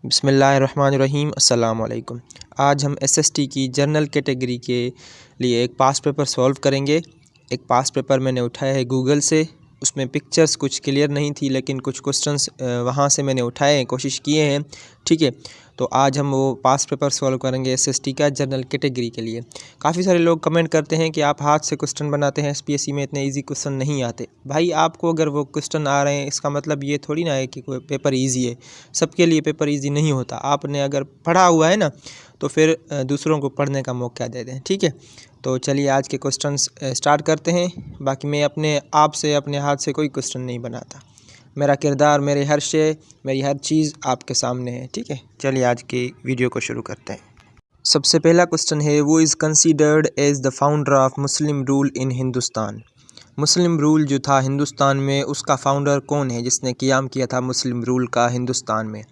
बिस्मिल्लाहिर्रहमानिर्रहीम अस्सलाम वालेकुम। आज हम एसएसटी की जनरल कैटेगरी के लिए एक पास्ट पेपर सॉल्व करेंगे। एक पास्ट पेपर मैंने उठाया है गूगल से। उसमें पिक्चर्स कुछ क्लियर नहीं थी, लेकिन कुछ क्वेश्चंस वहाँ से मैंने उठाए हैं, कोशिश किए हैं। ठीक है, तो आज हम वो पास्ट पेपर सॉल्व करेंगे एसएसटी का जनरल कैटेगरी के लिए। काफ़ी सारे लोग कमेंट करते हैं कि आप हाथ से क्वेश्चन बनाते हैं, एसपीएससी में इतने इजी क्वेश्चन नहीं आते। भाई, आपको अगर वो क्वेश्चन आ रहे हैं, इसका मतलब ये थोड़ी ना है कि कोई पेपर ईजी है। सबके लिए पेपर ईजी नहीं होता। आपने अगर पढ़ा हुआ है ना, तो फिर दूसरों को पढ़ने का मौका दे दें। ठीक है, तो चलिए आज के क्वेश्चंस स्टार्ट करते हैं। बाकी मैं अपने आप से, अपने हाथ से कोई क्वेश्चन नहीं बनाता। मेरा किरदार, मेरे हर शे, मेरी हर चीज़ आपके सामने है। ठीक है, चलिए आज की वीडियो को शुरू करते हैं। सबसे पहला क्वेश्चन है, वो is considered as the founder of Muslim rule in Hindustan. Muslim rule जो था हिंदुस्तान में, उसका फाउंडर कौन है जिसने क़याम किया था मुस्लिम रूल का हिंदुस्तान में?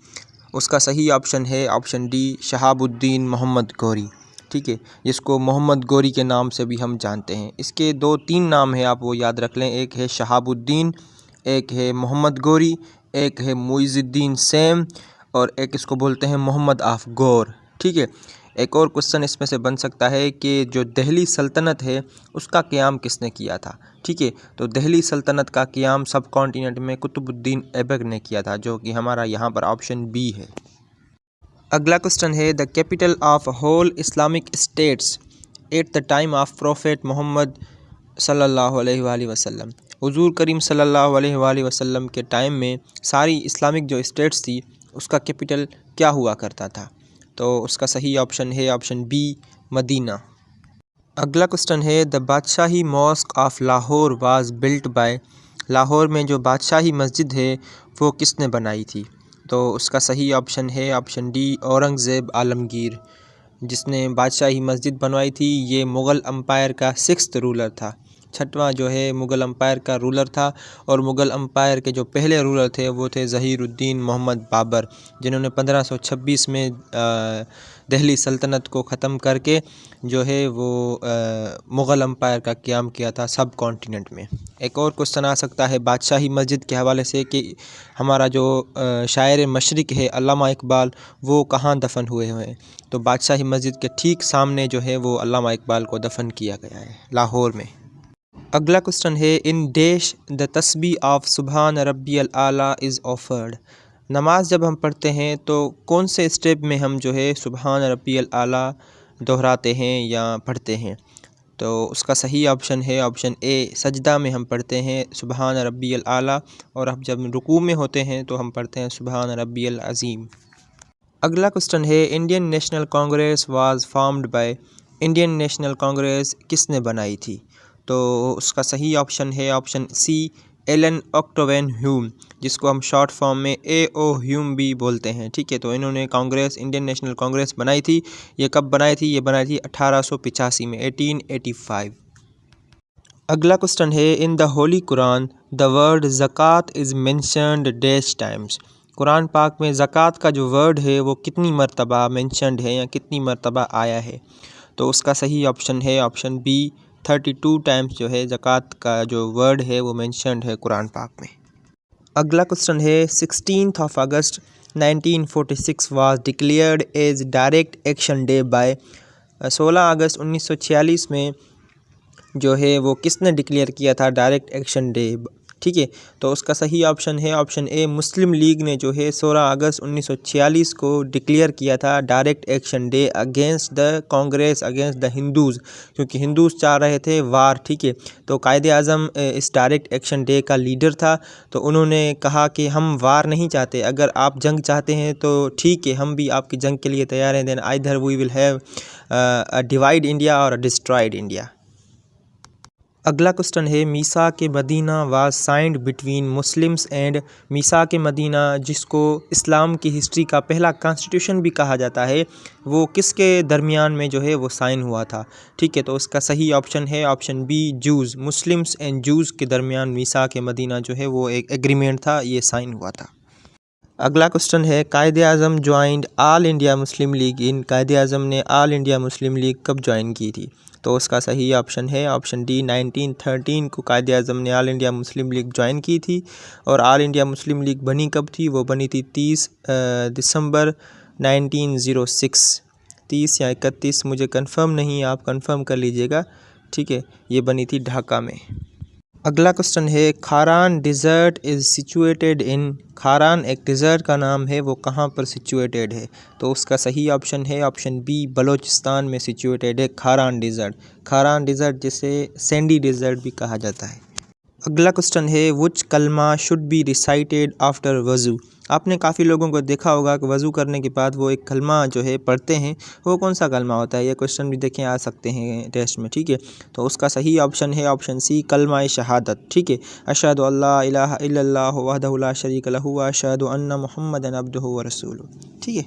उसका सही ऑप्शन है ऑप्शन डी, शहाबुद्दीन मोहम्मद गौरी। ठीक है, जिसको मोहम्मद गौरी के नाम से भी हम जानते हैं। इसके 2-3 नाम हैं, आप वो याद रख लें। एक है शहाबुद्दीन, एक है मोहम्मद गौरी, एक है मुइज़ुद्दीन सैम, और एक इसको बोलते हैं मोहम्मद आफ गौर। ठीक है, एक और क्वेश्चन इसमें से बन सकता है कि जो दिल्ली सल्तनत है, उसका क़याम किसने किया था? ठीक है, तो दिल्ली सल्तनत का क़याम सब कॉन्टिनेंट में कुतुबुद्दीन ऐबक ने किया था, जो कि हमारा यहाँ पर ऑप्शन बी है। अगला क्वेश्चन है, the capital of whole Islamic states at the time of Prophet Muhammad सल्लल्लाहु अलैहि वसल्लम। हुजूर करीम सल्लल्लाहु अलैहि वसल्लम के टाइम में सारी इस्लामिक जो स्टेट्स थी, उसका कैपिटल क्या हुआ करता था? तो उसका सही ऑप्शन है ऑप्शन बी, मदीना। अगला क्वेश्चन है, the Badshahi mosque of Lahore was built by. Lahore में जो बादशाही मस्जिद है, वो किसने बनाई थी? तो उसका सही ऑप्शन है ऑप्शन डी, औरंगज़ेब आलमगीर, जिसने बादशाही मस्जिद बनवाई थी। ये मुग़ल अम्पायर का 6th रूलर था, 6वां जो है मुग़ल अम्पायर का रूलर था। और मुग़ल अम्पायर के जो पहले रूलर थे, वो थे ज़हीरुद्दीन मोहम्मद बाबर, जिन्होंने 1526 में दिल्ली सल्तनत को ख़त्म करके जो है वो मुग़ल अम्पायर का क़याम किया था सब कॉन्टिनेंट में। एक और क्वेश्चन आ सकता है बादशाही मस्जिद के हवाले से कि हमारा जो शायर मशरिक़ है अल्लामा इकबाल, वो कहाँ दफन हुए हैं? तो बादशाही मस्जिद के ठीक सामने जो है वो अल्लामा इकबाल को दफन किया गया है, लाहौर में। अगला क्वेश्चन है, इन डैश द तस्बीह ऑफ सुबहान रब्बियल आला इज़ ऑफर्ड। नमाज जब हम पढ़ते हैं तो कौन से स्टेप में हम जो है सुबहान रब्बियल आला दोहराते हैं या पढ़ते हैं? तो उसका सही ऑप्शन है ऑप्शन ए, सजदा में हम पढ़ते हैं सुबहान रब्बियल आला, और हम जब रुकू में होते हैं तो हम पढ़ते हैं सुबहान रब्बियल अज़ीम। अगला क्वेश्चन है, Indian national Congress was formed by. Indian national Congress किसने बनाई थी? तो उसका सही ऑप्शन है ऑप्शन सी, एलन ऑक्टोवन ह्यूम, जिसको हम शॉर्ट फॉर्म में AO ह्यूम भी बोलते हैं। ठीक है, तो इन्होंने कांग्रेस, इंडियन नेशनल कांग्रेस बनाई थी। ये कब बनाई थी? ये बनाई थी 1885 में, 1885। अगला क्वेश्चन है, in the holy Quran the word zakat is mentioned dash times. Quran पाक में ज़कात का जो वर्ड है, वो कितनी मरतबा मेंशन्ड है या कितनी मरतबा आया है? तो उसका सही ऑप्शन है ऑप्शन बी, 32 टाइम्स जो है ज़कात का जो वर्ड है वो मेंशन्ड है कुरान पाक में। अगला क्वेश्चन है, 16th of August 1946 was declared as direct action day by. 16 अगस्त 1946 में जो है वो किसने डिक्लेयर किया था डायरेक्ट एक्शन डे? ठीक है, तो उसका सही ऑप्शन है ऑप्शन ए, मुस्लिम लीग ने जो है 16 अगस्त 1946 को डिक्लेयर किया था direct action day against the Congress, against the Hindus, क्योंकि हिंदूज़ चाह रहे थे वार। ठीक है, तो कायदे आज़म इस डायरेक्ट एक्शन डे का लीडर था। तो उन्होंने कहा कि हम वार नहीं चाहते, अगर आप जंग चाहते हैं तो ठीक है, हम भी आपकी जंग के लिए तैयार हैं। Then either we will have a divide India or a destroyed India. अगला क्वेश्चन है, मीसा के मदीना was signed between Muslims and. मीसा के मदीना, जिसको इस्लाम की हिस्ट्री का पहला कॉन्स्टिट्यूशन भी कहा जाता है, वो किसके दरमियान में जो है वो साइन हुआ था? ठीक है, तो उसका सही ऑप्शन है option B, Jews, Muslims and Jews के दरमियान मीसा के मदीना जो है वो एक एग्रीमेंट था, ये साइन हुआ था। अगला क्वेश्चन है, Quaid e Azam joined All India Muslim League in. Quaid e Azam ने ऑल इंडिया मुस्लिम लीग कब ज्वाइन की थी? तो उसका सही ऑप्शन है ऑप्शन डी। 1913 को कायदे आज़म ने All India Muslim league join की थी। और ऑल इंडिया मुस्लिम लीग बनी कब थी? वो बनी थी 30 दिसंबर 1906। 30 या 31 मुझे कंफर्म नहीं, आप कंफर्म कर लीजिएगा, ठीक है। ये बनी थी ढाका में। अगला क्वेश्चन है, Kharan desert is situated in. Kharan एक डिज़र्ट का नाम है, वो कहाँ पर सिचुएटेड है? तो उसका सही ऑप्शन है ऑप्शन बी, बलोचिस्तान में सिचुएटेड है खारान डिज़र्ट। खारान डिज़र्ट जिसे सैंडी डिज़र्ट भी कहा जाता है। अगला क्वेश्चन है, व्हिच कलमा शुड बी रिसाइटेड आफ्टर वज़ू। आपने काफ़ी लोगों को देखा होगा कि वज़ू करने के बाद वो एक कलमा जो है पढ़ते हैं, वो कौन सा कलमा होता है? ये क्वेश्चन भी देखें, आ सकते हैं टेस्ट में, ठीक है। तो उसका सही ऑप्शन है ऑप्शन सी, कलमा शहादत, ठीक है। अशहदु अल्ला इलाहा इल्लल्लाहु वहदहु ला शरीका लहू व अशहदु अन्ना मुहम्मदन अब्दुहु व रसूलुहु, ठीक है।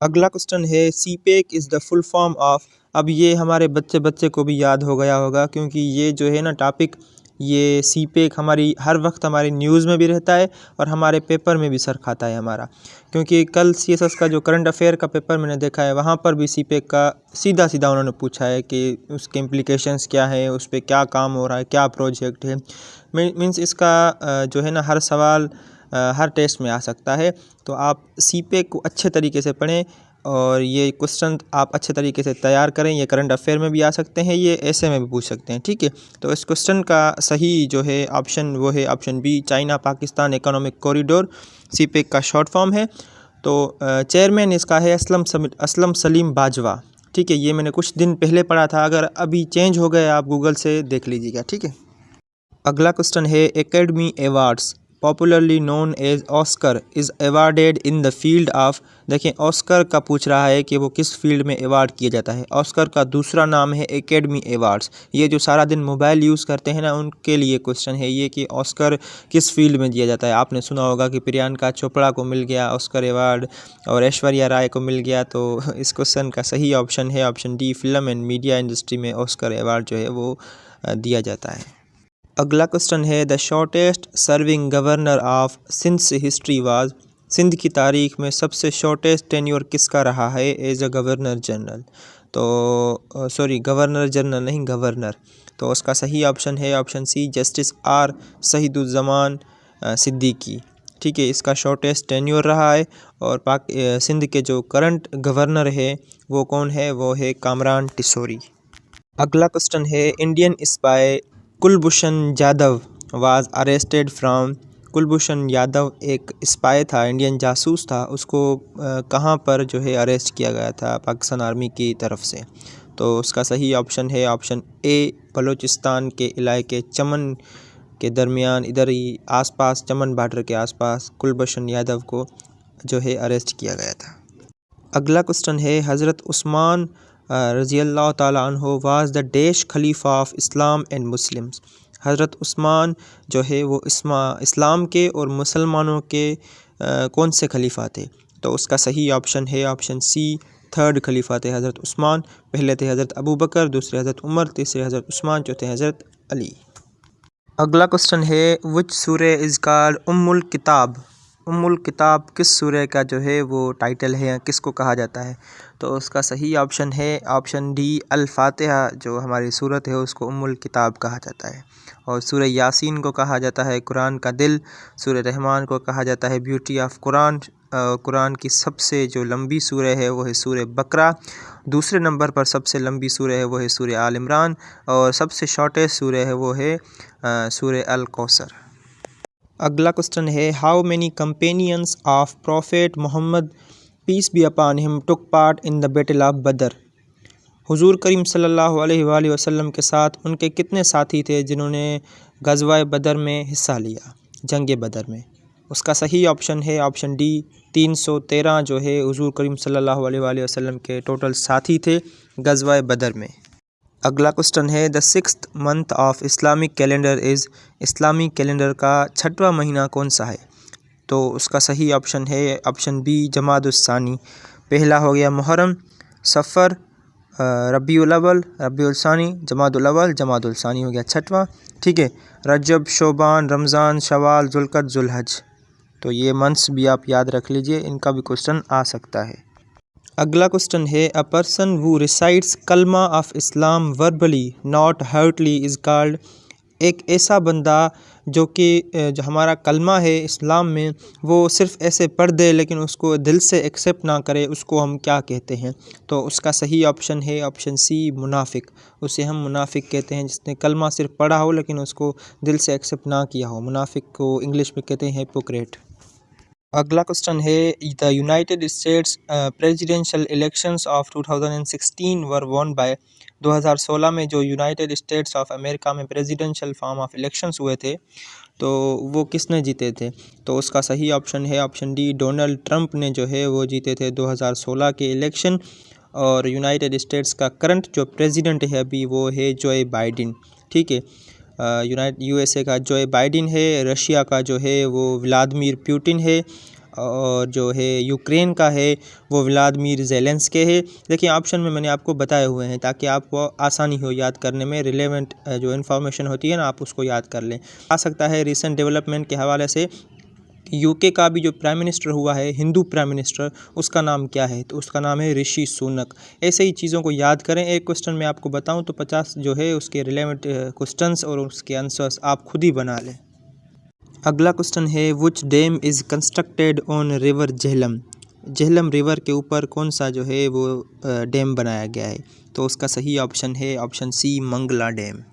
अगला क्वेश्चन है, CPEC is the full form of. अब ये हमारे बच्चे को भी याद हो गया होगा, क्योंकि ये जो है ना टॉपिक, ये सीपेक हमारी हर वक्त हमारी न्यूज़ में भी रहता है और हमारे पेपर में भी सर खाता है हमारा। क्योंकि कल सीएसएस का जो करंट अफेयर का पेपर मैंने देखा है, वहाँ पर भी सीपेक का सीधा सीधा उन्होंने पूछा है कि उसके इम्प्लीकेशंस क्या है, उस पर क्या काम हो रहा है, क्या प्रोजेक्ट है। मीन्स इसका जो है ना हर सवाल हर टेस्ट में आ सकता है। तो आप सीपेक को अच्छे तरीके से पढ़ें और ये क्वेश्चन आप अच्छे तरीके से तैयार करें। ये करंट अफेयर में भी आ सकते हैं, ये ऐसे में भी पूछ सकते हैं, ठीक है। तो इस क्वेश्चन का सही जो है ऑप्शन वो है option B, China Pakistan economic corridor, CPEC का शॉर्ट फॉर्म है। तो चेयरमैन इसका है असलम सलीम बाजवा, ठीक है। ये मैंने कुछ दिन पहले पढ़ा था, अगर अभी चेंज हो गया आप गूगल से देख लीजिएगा, ठीक है। अगला क्वेश्चन है, academy awards popularly known as Oscar is awarded in the field of. देखें, ऑस्कर का पूछ रहा है कि वो किस फील्ड में अवार्ड किया जाता है। ऑस्कर का दूसरा नाम है एकेडमी अवार्ड्स। ये जो सारा दिन मोबाइल यूज़ करते हैं ना, उनके लिए क्वेश्चन है ये कि ऑस्कर किस फील्ड में दिया जाता है। आपने सुना होगा कि प्रियंका चोपड़ा को मिल गया ऑस्कर अवार्ड और ऐश्वर्या राय को मिल गया। तो इस क्वेश्चन का सही ऑप्शन है option D, film and media industry में ऑस्कर अवार्ड जो है वो दिया जाता है। अगला क्वेश्चन है, the shortest serving governor of Sindh history was. Sindh की तारीख में सबसे शॉर्टेस्ट टेन्योर किसका रहा है एज अ गवर्नर जनरल? तो सॉरी, गवर्नर जनरल नहीं, गवर्नर। तो उसका सही ऑप्शन है option C, justice R Shahiduzzaman Siddiqui, ठीक है। इसका शॉर्टेस्ट टेन्योर रहा है। और सिंध के जो करंट गवर्नर है वो कौन है? वो है कामरान टिसोरी। अगला क्वेश्चन है, Indian spy Kulbhushan Jadhav was arrested from. Kulbhushan Yadav एक स्पाई था, इंडियन जासूस था, उसको कहाँ पर जो है अरेस्ट किया गया था पाकिस्तान आर्मी की तरफ से? तो उसका सही ऑप्शन है ऑप्शन ए, बलूचिस्तान के इलाके चमन के दरमियान, इधर ही आसपास, चमन बॉर्डर के आसपास कुलभूषण यादव को जो है अरेस्ट किया गया था। अगला क्वेश्चन है, हज़रत उस्मान रज़ी अल्लाह ताला अन्हु was the dash Khalifa of Islam and Muslims. हज़रत उस्मान जो है वो इस्लाम के और मुसलमानों के कौन से खलीफा थे? तो उसका सही ऑप्शन है ऑप्शन सी, थर्ड खलीफा थे हज़रत उस्मान। पहले थे हज़रत अबू बकर, दूसरे हज़रत उमर, तीसरे हज़रत उस्मान, चौथे हज़रत अली। अगला क्वेश्चन है, विच सूरे इज़ कॉल्ड उम्मुल किताब। उम्मुल किताब किस सूरे का जो है वो टाइटल है, किसको कहा जाता है? तो उसका सही ऑप्शन है ऑप्शन डी, अल फातिहा जो हमारी सूरत है उसको उम्मुल किताब कहा जाता है। और सूरह यासीन को कहा जाता है कुरान का दिल। सूरह रहमान को कहा जाता है ब्यूटी ऑफ कुरान। कुरान की सबसे जो लंबी सूरह है वो है सूरह बकरा। दूसरे नंबर पर सबसे लंबी सूरह है वो है सूरह आल इमरान। और सबसे शॉर्टेस्ट सूरह है वो है सूरह अल कौसर। अगला क्वेश्चन है, how many companions of prophet Mohammad peace be upon him took part in the battle of Badr. हुजूर करीम सल्लल्लाहु अलैहि वसल्लम के साथ उनके कितने साथी थे जिन्होंने गज़वा बदर में हिस्सा लिया, जंग बदर में? उसका सही ऑप्शन है ऑप्शन डी, 313 जो है हुजूर करीम सल्लल्लाहु अलैहि वसल्लम के टोटल साथी थे गज़वा बदर में। अगला क्वेश्चन है, the 6th month of Islamic calendar is. Islamic calendar का 6वां महीना कौन सा है? तो उसका सही ऑप्शन है ऑप्शन बी, जमादुस्सानी। पहला हो गया मुहर्रम, सफ़र, रबीउल अव्वल, रबीउल सानी, जमादुल अव्वल, जमादुल सानी हो गया 6वां, ठीक है। रजब, शोबान, रमज़ान, शवाल, जुल्क़द, जुल्हज। तो ये मंथ्स भी आप याद रख लीजिए, इनका भी क्वेश्चन आ सकता है। अगला क्वेश्चन है, अ पर्सन हु रिसाइट्स कलमा of Islam verbally not heartily is called. एक ऐसा बंदा जो कि जो हमारा कलमा है इस्लाम में वो सिर्फ़ ऐसे पढ़ दे लेकिन उसको दिल से एक्सेप्ट ना करे, उसको हम क्या कहते हैं? तो उसका सही ऑप्शन है ऑप्शन सी, मुनाफिक। उसे हम मुनाफिक कहते हैं, जिसने कलमा सिर्फ पढ़ा हो लेकिन उसको दिल से एक्सेप्ट ना किया हो। मुनाफिक को इंग्लिश में कहते हैं हिपोक्रेट। अगला क्वेश्चन है, the United states presidential elections of 2016 were won by. 2016 में जो यूनाइटेड स्टेट्स ऑफ अमेरिका में प्रेसिडेंशियल फॉर्म ऑफ इलेक्शंस हुए थे तो वो किसने जीते थे? तो उसका सही ऑप्शन है ऑप्शन डी, डोनाल्ड ट्रंप ने जो है वो जीते थे 2016 के इलेक्शन। और यूनाइटेड स्टेट्स का करंट जो प्रेसिडेंट है अभी वो है जोए बाइडेन। ठीक है, यूएसए का जोए बाइडेन है, रशिया का जो है वो व्लादिमीर पुतिन है, और जो है यूक्रेन का है वो व्लादिमीर ज़ेलेंस्की है। देखिए ऑप्शन में मैंने आपको बताए हुए हैं ताकि आपको आसानी हो याद करने में, रिलेवेंट जो इन्फॉर्मेशन होती है ना आप उसको याद कर लें। आ सकता है रिसेंट डेवलपमेंट के हवाले से यूके का भी जो प्राइम मिनिस्टर हुआ है, हिंदू प्राइम मिनिस्टर, उसका नाम क्या है? तो उसका नाम है ऋषि सुनक। ऐसे ही चीज़ों को याद करें। एक क्वेश्चन मैं आपको बताऊं तो 50 जो है उसके रिलेवेंट क्वेश्चंस और उसके आंसर्स आप खुद ही बना लें। अगला क्वेश्चन है, which dam is constructed on river Jhelum. Jhelum river के ऊपर कौन सा जो है वो डैम बनाया गया है? तो उसका सही ऑप्शन है ऑप्शन सी, मंगला डैम।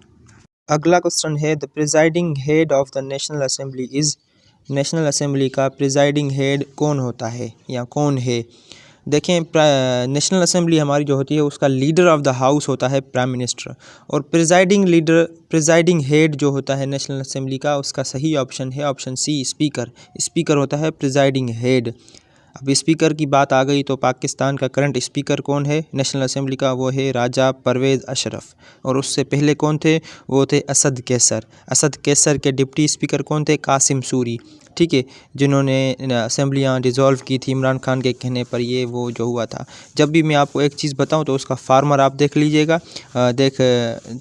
अगला क्वेश्चन है, the presiding head of the national assembly is. National assembly का प्रिजाइडिंग हेड कौन होता है या कौन है? देखें, नेशनल असेंबली हमारी जो होती है उसका लीडर ऑफ द हाउस होता है प्राइम मिनिस्टर, और प्रिजाइडिंग हेड जो होता है नेशनल असेंबली का उसका सही ऑप्शन है ऑप्शन सी, स्पीकर। स्पीकर होता है प्रिजाइडिंग हेड। अब स्पीकर की बात आ गई तो पाकिस्तान का करंट स्पीकर कौन है नेशनल असेंबली का? वो है राजा परवेज़ अशरफ। और उससे पहले कौन थे? वो थे असद कैसर। असद कैसर के डिप्टी स्पीकर कौन थे? कासिम सूरी। ठीक है, जिन्होंने असेंबलियाँ डिज़ोल्व की थी इमरान खान के कहने पर, ये वो जो हुआ था। जब भी मैं आपको एक चीज़ बताऊं तो उसका फार्मर आप देख लीजिएगा,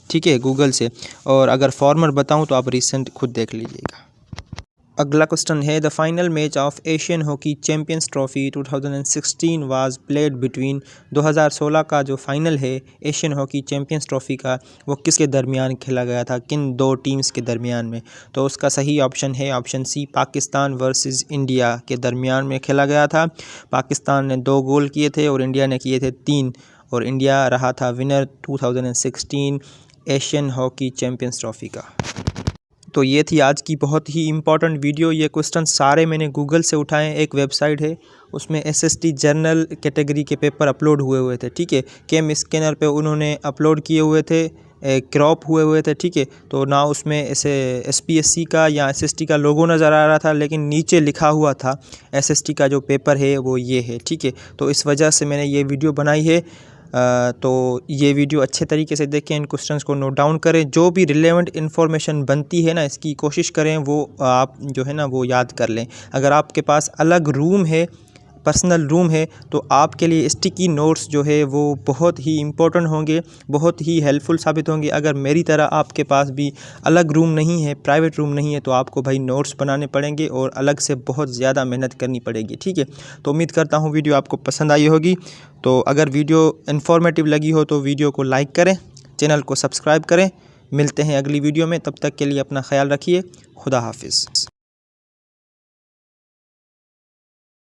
ठीक है, गूगल से। और अगर फार्मर बताऊं तो आप रिसेंट खुद देख लीजिएगा। अगला क्वेश्चन है, the final match of Asian hockey champions trophy 2016 was played between. 2016 का जो फाइनल है एशियन हॉकी चैम्पियंस ट्रॉफी का वो किसके दरमियान खेला गया था? किन दो टीम्स के दरमियान में? तो उसका सही ऑप्शन है option C, Pakistan versus India के दरमियान में खेला गया था। पाकिस्तान ने 2 गोल किए थे और इंडिया ने किए थे 3, और इंडिया रहा था winner 2016 Asian hockey champions trophy का। तो ये थी आज की बहुत ही इम्पॉर्टेंट वीडियो। ये क्वेश्चन सारे मैंने गूगल से उठाए। एक वेबसाइट है उसमें एसएसटी जनरल कैटेगरी के पेपर अपलोड हुए थे। ठीक है, केम स्कैनर पे उन्होंने अपलोड किए हुए थे, क्रॉप हुए थे। ठीक है, तो ना उसमें ऐसे एसपीएससी का या एसएसटी का लोगो नज़र आ रहा था, लेकिन नीचे लिखा हुआ था एसएसटी का जो पेपर है वो ये है। ठीक है, तो इस वजह से मैंने ये वीडियो बनाई है। तो ये वीडियो अच्छे तरीके से देखें, इन क्वेश्चंस को नोट डाउन करें, जो भी रिलेवेंट इन्फॉर्मेशन बनती है ना इसकी कोशिश करें वो आप जो है ना वो याद कर लें। अगर आपके पास अलग रूम है, पर्सनल रूम है, तो आपके लिए स्टिकी नोट्स जो है वो बहुत ही इम्पोर्टेंट होंगे, बहुत ही हेल्पफुल साबित होंगे। अगर मेरी तरह आपके पास भी अलग रूम नहीं है, प्राइवेट रूम नहीं है, तो आपको भाई नोट्स बनाने पड़ेंगे और अलग से बहुत ज़्यादा मेहनत करनी पड़ेगी। ठीक है, तो उम्मीद करता हूँ वीडियो आपको पसंद आई होगी। तो अगर वीडियो इन्फॉर्मेटिव लगी हो तो वीडियो को लाइक करें, चैनल को सब्सक्राइब करें। मिलते हैं अगली वीडियो में, तब तक के लिए अपना ख्याल रखिए। खुदा हाफिज़।